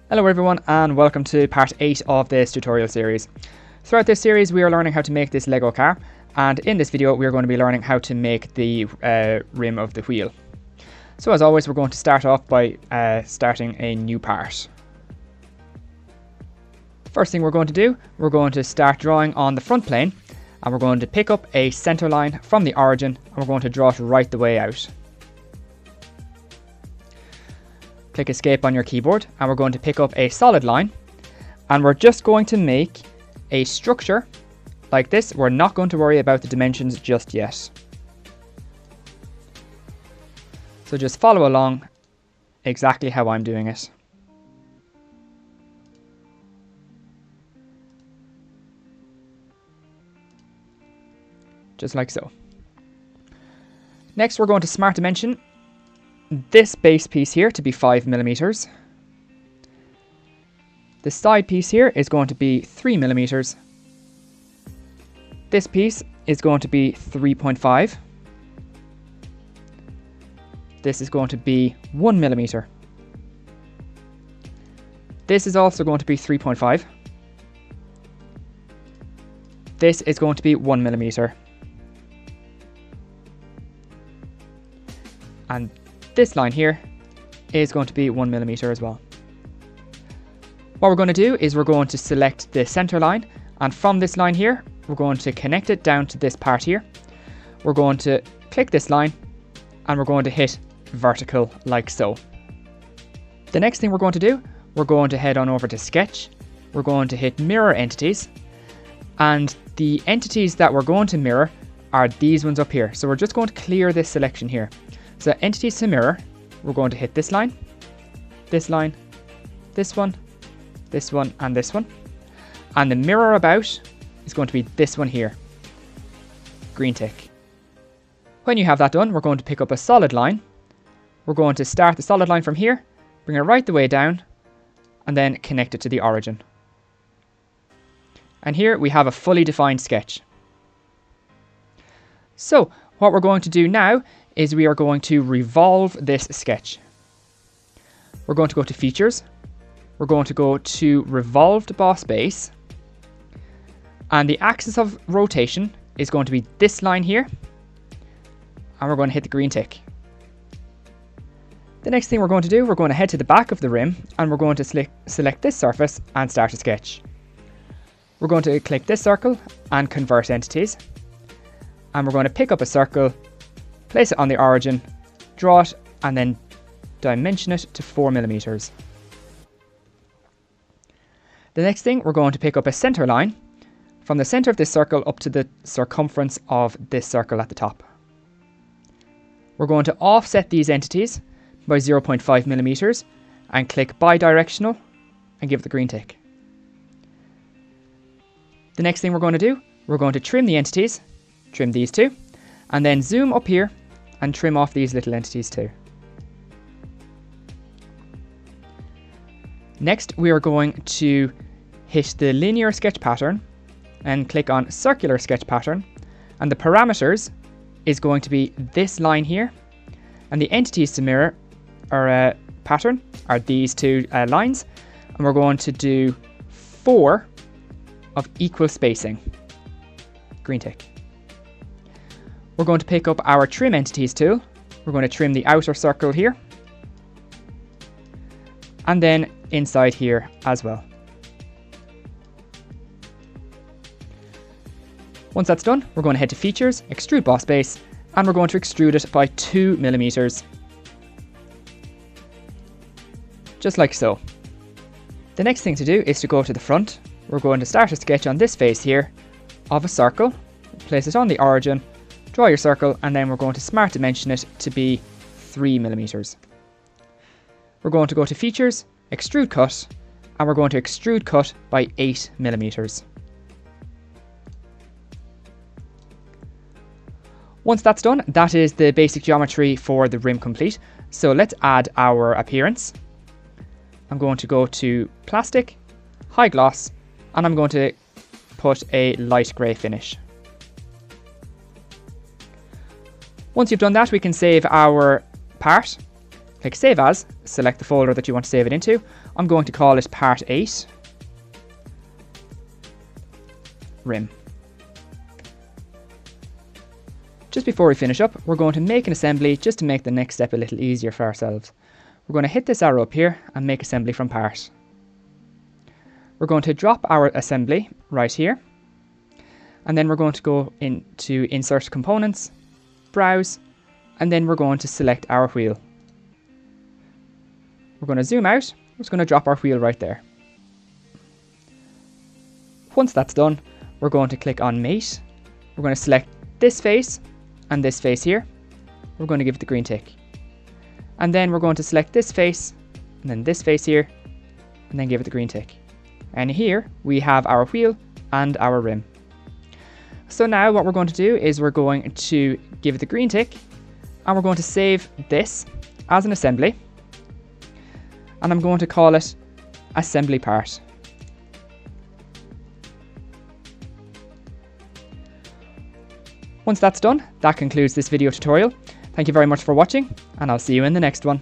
Hello everyone and welcome to part 8 of this tutorial series. Throughout this series we are learning how to make this Lego car, and in this video we are going to be learning how to make the rim of the wheel. So as always, we're going to start off by starting a new part. First thing we're going to do, we're going to start drawing on the front plane, and we're going to pick up a center line from the origin and we're going to draw it right the way out. Click escape on your keyboard and we're going to pick up a solid line, and we're just going to make a structure like this. We're not going to worry about the dimensions just yet. So just follow along exactly how I'm doing it. Just like so. Next we're going to smart dimension this base piece here to be 5mm. The side piece here is going to be 3mm. This piece is going to be 3.5. This is going to be 1mm. This is also going to be 3.5. This is going to be 1mm. And this line here is going to be 1mm as well. What we're going to do is we're going to select the center line, and from this line here we're going to connect it down to this part here. We're going to click this line and we're going to hit vertical like so. The next thing we're going to do, we're going to head on over to sketch. We're going to hit mirror entities, and the entities that we're going to mirror are these ones up here. So we're just going to clear this selection here. So entities to mirror, we're going to hit this line, this one, this one, and this one. And the mirror about is going to be this one here, green tick. When you have that done, we're going to pick up a solid line. We're going to start the solid line from here, bring it right the way down, and then connect it to the origin. And here we have a fully defined sketch. So what we're going to do now is we are going to revolve this sketch. We're going to go to features. We're going to go to revolved boss base. And the axis of rotation is going to be this line here. And we're going to hit the green tick. The next thing we're going to do, we're going to head to the back of the rim and we're going to select this surface and start a sketch. We're going to click this circle and convert entities. And we're going to pick up a circle, place it on the origin, draw it, and then dimension it to 4mm. The next thing, we're going to pick up a center line from the center of this circle up to the circumference of this circle at the top. We're going to offset these entities by 0.5mm and click bidirectional and give it the green tick. The next thing we're going to do, we're going to trim the entities, trim these two, and then zoom up here and trim off these little entities too. Next, we are going to hit the linear sketch pattern and click on circular sketch pattern, and the parameters is going to be this line here, and the entities to mirror or pattern are these two lines, and we're going to do 4 of equal spacing, green tick. We're going to pick up our trim entities tool. We're going to trim the outer circle here, and then inside here as well. Once that's done, we're going to head to features, extrude boss base, and we're going to extrude it by 2mm. Just like so. The next thing to do is to go to the front. We're going to start a sketch on this face here of a circle, place it on the origin, draw your circle, and then we're going to smart dimension it to be 3mm. We're going to go to features, extrude cut, and we're going to extrude cut by 8mm. Once that's done, that is the basic geometry for the rim complete. So let's add our appearance. I'm going to go to plastic, high gloss, and I'm going to put a light grey finish. Once you've done that, we can save our part click Save As, select the folder that you want to save it into. I'm going to call it Part 8 Rim. Just before we finish up, we're going to make an assembly just to make the next step a little easier for ourselves. We're going to hit this arrow up here and make assembly from part. We're going to drop our assembly right here, and then we're going to go into Insert Components, Browse, and then we're going to select our wheel. We're going to zoom out, we're just going to drop our wheel right there. Once that's done, we're going to click on Mate. We're going to select this face and this face here. We're going to give it the green tick. And then we're going to select this face and then this face here and then give it the green tick. And here we have our wheel and our rim. So now what we're going to do is we're going to give it the green tick and we're going to save this as an assembly. And I'm going to call it Assembly Part. Once that's done, that concludes this video tutorial. Thank you very much for watching, and I'll see you in the next one.